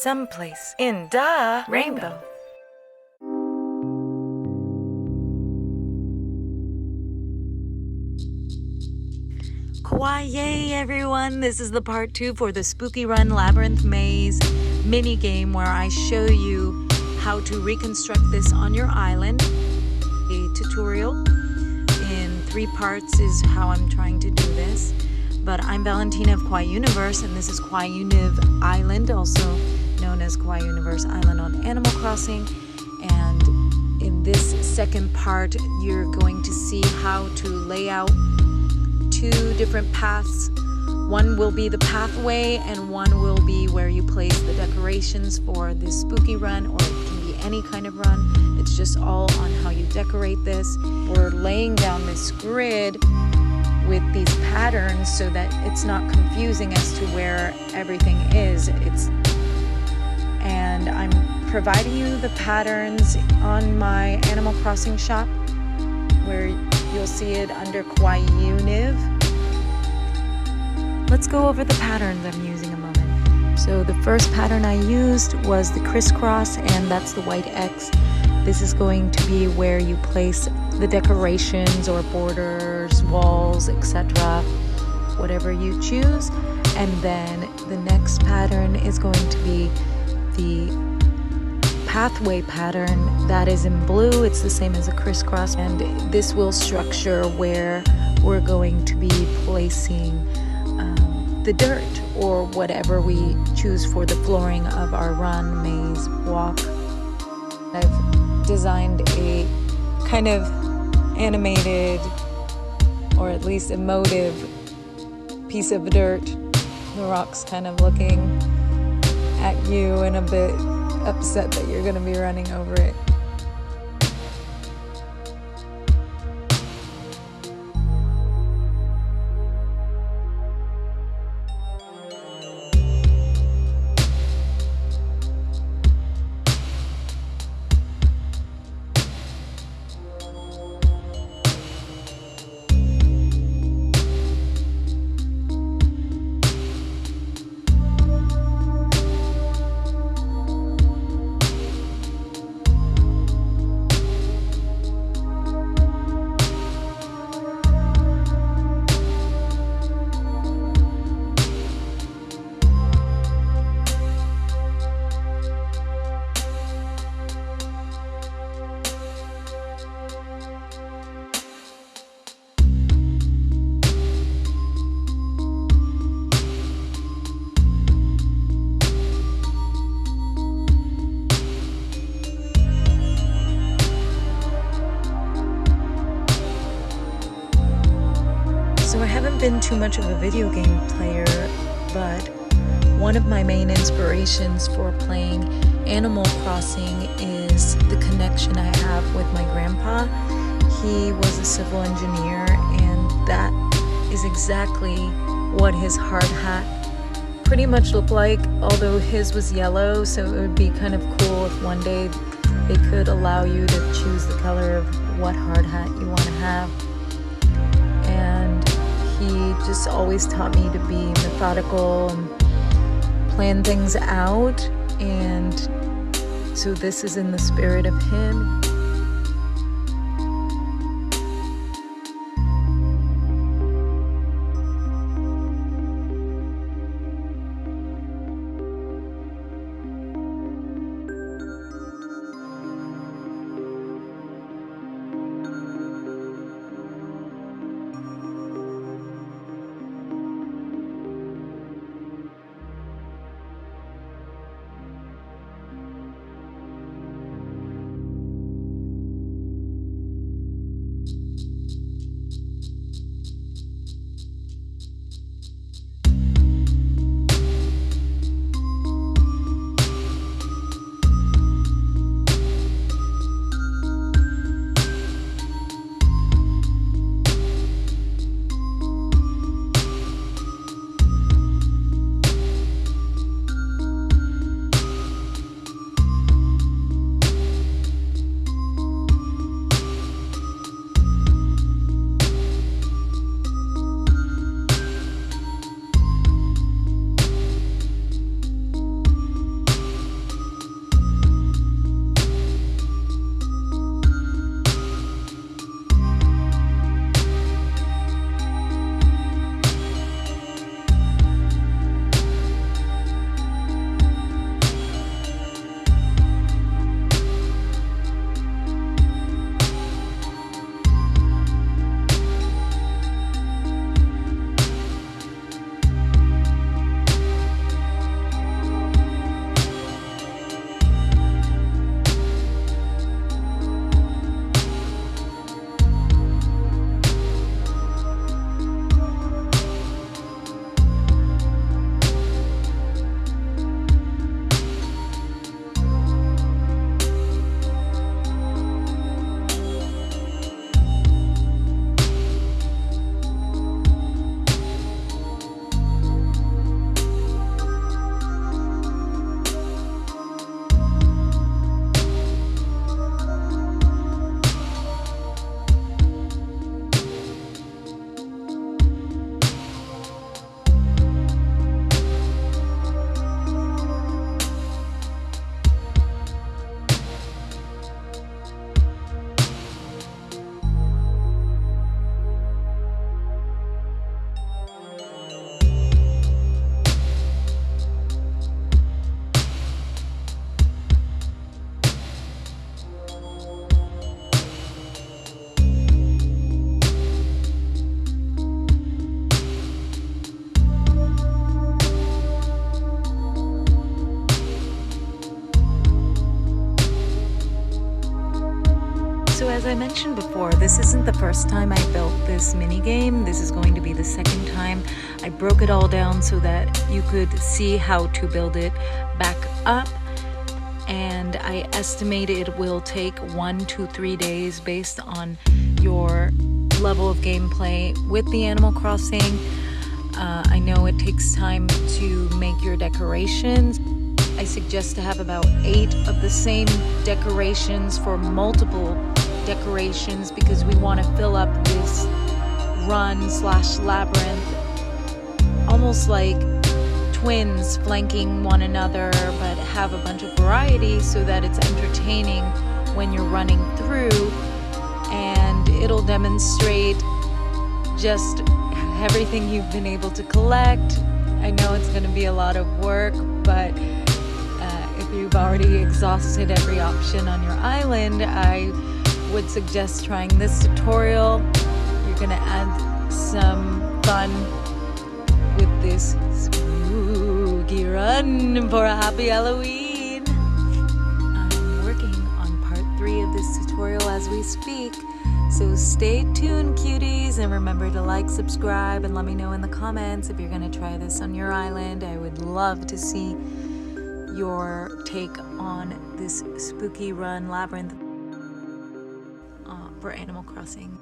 someplace in the rainbow. Kawaii everyone, this is the part 2 for the Spooky Run Labyrinth Maze mini game where I show you how to reconstruct this on your island. A tutorial in 3 parts is how I'm trying to do this. But I'm Valentina of Kawaii Universe, and this is Kawaii Univ Island, also known as Kawaii Universe Island on Animal Crossing. And in this second part, you're going to see how to lay out 2 different paths. One will be the pathway, and one will be where you place the decorations for this spooky run, or it can be any kind of run. It's just all on how you decorate this. We're laying down this grid with these patterns so that it's not confusing as to where everything is. And I'm providing you the patterns on my Animal Crossing shop, where you'll see it under Kawaii Univ. Let's go over the patterns I'm using a moment. So the first pattern I used was the crisscross, and that's the white X. This is going to be where you place the decorations or borders, walls, etc., whatever you choose. And then the next pattern is going to be the pathway pattern. That is in blue. It's the same as a crisscross, and this will structure where we're going to be placing the dirt or whatever we choose for the flooring of our run, maze, walk. I've designed a kind of animated, or at least emotive, piece of dirt. The rock's kind of looking at you and a bit upset that you're going to be running over it. So I haven't been too much of a video game player, but one of my main inspirations for playing Animal Crossing is the connection I have with my grandpa. He was a civil engineer, and that is exactly what his hard hat pretty much looked like, although his was yellow, so it would be kind of cool if one day they could allow you to choose the color of what hard hat you want to have. And he just always taught me to be methodical and plan things out, and so this is in the spirit of him. mentioned before, this isn't the first time I built this mini game. This is going to be the second time. I broke it all down so that you could see how to build it back up. And I estimate it will take 1 to 3 days based on your level of gameplay with the Animal Crossing. I know it takes time to make your decorations. I suggest to have about 8 of the same decorations for multiple decorations because we want to fill up this run/labyrinth almost like twins flanking one another, but have a bunch of variety so that it's entertaining when you're running through, and it'll demonstrate just everything you've been able to collect. I know it's going to be a lot of work, but if you've already exhausted every option on your island, I would suggest trying this tutorial. You're going to add some fun with this spooky run for a happy Halloween. I'm working on part 3 of this tutorial as we speak, so stay tuned, cuties, and remember to like, subscribe, and let me know in the comments if you're going to try this on your island. I would love to see your take on this spooky run labyrinth for Animal Crossing.